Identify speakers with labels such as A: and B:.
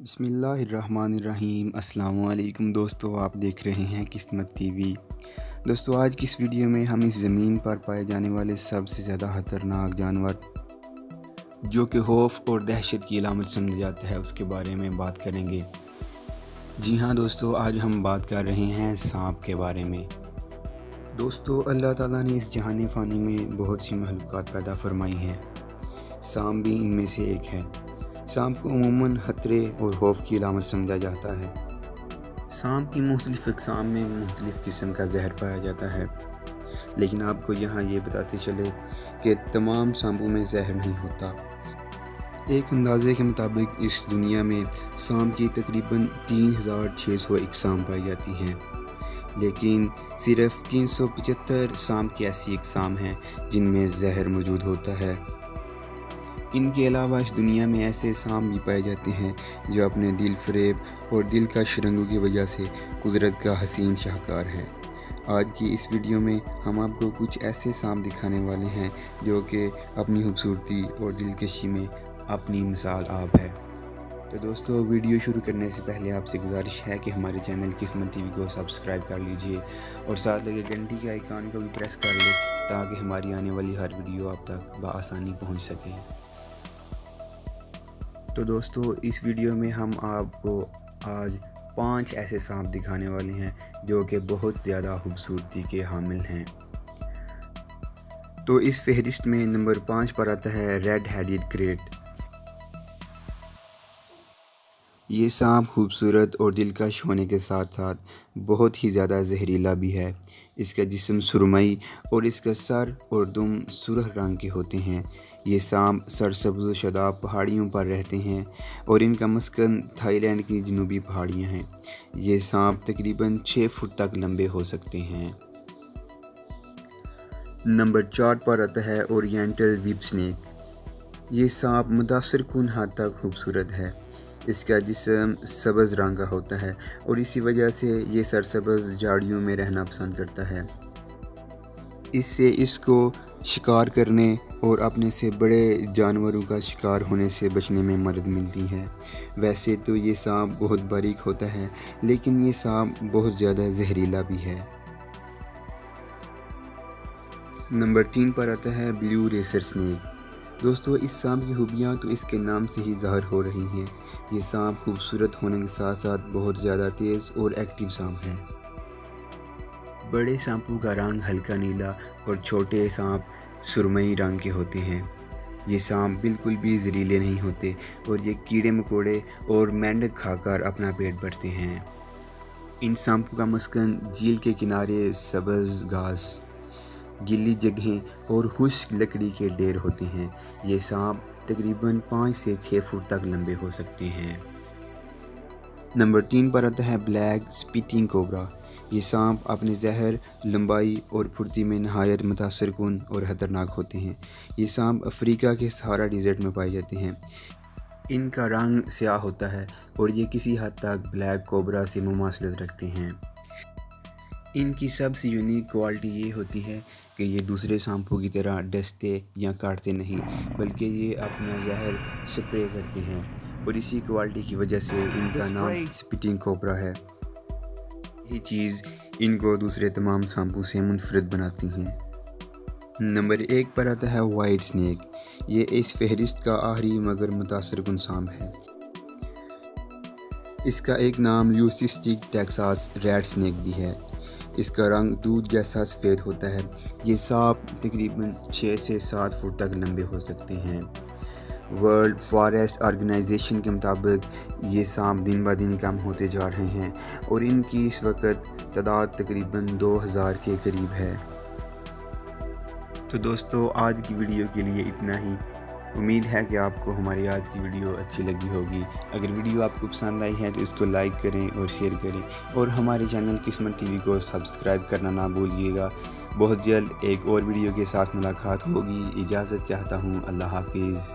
A: बिस्मिल्लाहिर्रहमानिर्रहीम। अस्सलाम वालेकुम दोस्तों, आप देख रहे हैं किस्मत टीवी। दोस्तों, आज की इस वीडियो में हम इस ज़मीन पर पाए जाने वाले सबसे ज़्यादा ख़तरनाक जानवर जो कि खौफ और दहशत की अलामत समझा जाता है उसके बारे में बात करेंगे। जी हाँ दोस्तों, आज हम बात कर रहे हैं सांप के बारे में। दोस्तों, अल्लाह ताला ने इस जहान फ़ानी में बहुत सी मखलूक़ात पैदा फरमाई हैं, सांप भी इनमें से एक है। सांप को अमूमन खतरे और खौफ की अलामत समझा जाता है। सांप की मुख्तलिफ़ अक़साम में मुख्तलिफ़ किस्म का जहर पाया जाता है, लेकिन आपको यहाँ ये बताते चले कि तमाम सांपों में जहर नहीं होता। एक अंदाज़े के मुताबिक इस दुनिया में सांप की तकरीबन 3600 अक़साम पाई जाती हैं, लेकिन सिर्फ़ 375 सांप की ऐसी अक़साम हैं जिनमें जहर मौजूद होता है। इनके अलावा इस दुनिया में ऐसे सांप भी पाए जाते हैं जो अपने दिल फरेब और दिलकश रंगों की वजह से कुदरत का हसीन शाहकार है। आज की इस वीडियो में हम आपको कुछ ऐसे सांप दिखाने वाले हैं जो कि अपनी खूबसूरती और दिलकशी में अपनी मिसाल आप है। तो दोस्तों, वीडियो शुरू करने से पहले आपसे गुजारिश है कि हमारे चैनल किस्मत टीवी को सब्सक्राइब कर लीजिए और साथ लगे घंटी के आइकन को भी प्रेस कर लें ताकि हमारी आने वाली हर वीडियो आप तक बआसानी पहुंच सके। तो दोस्तों, इस वीडियो में हम आपको आज 5 ऐसे सांप दिखाने वाले हैं जो कि बहुत ज़्यादा खूबसूरती के हामिल हैं। तो इस फहरिस्त में नंबर 5 पर आता है रेड हेडेड क्रेट। ये सांप खूबसूरत और दिलकश होने के साथ साथ बहुत ही ज़्यादा जहरीला भी है। इसका जिस्म सुरमई और इसका सर और दुम सुर्ख रंग के होते हैं। ये सांप सरसब्ज़ शदाब पहाड़ियों पर रहते हैं और इनका मस्कन थाईलैंड की जनूबी पहाड़ियाँ हैं। ये सांप तकरीबन 6 फुट तक लंबे हो सकते हैं। नंबर 4 पर आता है ओरिएंटल व्हिप स्नेक। ये सांप मुतासर कुन हद तक खूबसूरत है। इसका जिस्म सब्ज़ रंग का होता है और इसी वजह से ये सरसब्ज़ झाड़ियों में रहना पसंद करता है। इससे इसको शिकार करने और अपने से बड़े जानवरों का शिकार होने से बचने में मदद मिलती है। वैसे तो ये सांप बहुत बारीक होता है, लेकिन ये सांप बहुत ज़्यादा जहरीला भी है। नंबर 3 पर आता है ब्लू रेसर स्नेक। दोस्तों, इस सांप की खूबियाँ तो इसके नाम से ही ज़ाहिर हो रही हैं। ये सांप खूबसूरत होने के साथ साथ बहुत ज़्यादा तेज़ और एक्टिव सांप है। बड़े सांपों का रंग हल्का नीला और छोटे सांप सुरमई रंग के होते हैं। ये सांप बिल्कुल भी जहरीले नहीं होते और ये कीड़े मकोड़े और मेंढक खाकर अपना पेट भरते हैं। इन सांपों का मस्कन झील के किनारे सब्ज़ घास, गीली जगहें और खुश्क लकड़ी के ढेर होते हैं। ये सांप तकरीबन 5 से 6 फुट तक लंबे हो सकते हैं। नंबर 3 पर आता है ब्लैक स्पीटिंग कोबरा। ये सांप अपने जहर, लंबाई और फुर्ती में नहायत मुतासर कुन और ख़तरनाक होते हैं। ये सांप अफ्रीका के सहारा डेज़र्ट में पाए जाते हैं। इनका रंग स्याह होता है और ये किसी हद तक ब्लैक कोबरा से मुमासलत रखते हैं। इनकी सबसे यूनिक क्वालिटी ये होती है कि ये दूसरे सांपों की तरह डसते या काटते नहीं, बल्कि ये अपना जहर स्प्रे करते हैं और इसी क्वालिटी की वजह से इनका नाम स्पीटिंग कोबरा है। यही चीज़ इनको दूसरे तमाम सांपों से मुनफरद बनाती हैं। नंबर 1 पर आता है वाइट स्नेक। ये इस फहरिस्त का आखिरी मगर मुतासर कुन सांप है। इसका एक नाम ल्यूसिस्टिक टेक्सास रेड स्नेक भी है। इसका रंग दूध जैसा सफ़ेद होता है। ये सांप तकरीबन 6 से 7 फुट तक लंबे हो सकते हैं। वर्ल्ड फॉरेस्ट ऑर्गेनाइजेशन के मुताबिक ये सांप दिन ब दिन कम होते जा रहे हैं और इनकी इस वक्त तादाद तकरीबन 2000 के करीब है। तो दोस्तों, आज की वीडियो के लिए इतना ही। उम्मीद है कि आपको हमारी आज की वीडियो अच्छी लगी होगी। अगर वीडियो आपको पसंद आई है तो इसको लाइक करें और शेयर करें और हमारे चैनल किस्मत टीवी को सब्सक्राइब करना ना भूलिएगा। बहुत जल्द एक और वीडियो के साथ मुलाकात होगी। इजाज़त चाहता हूँ। अल्लाह हाफिज़।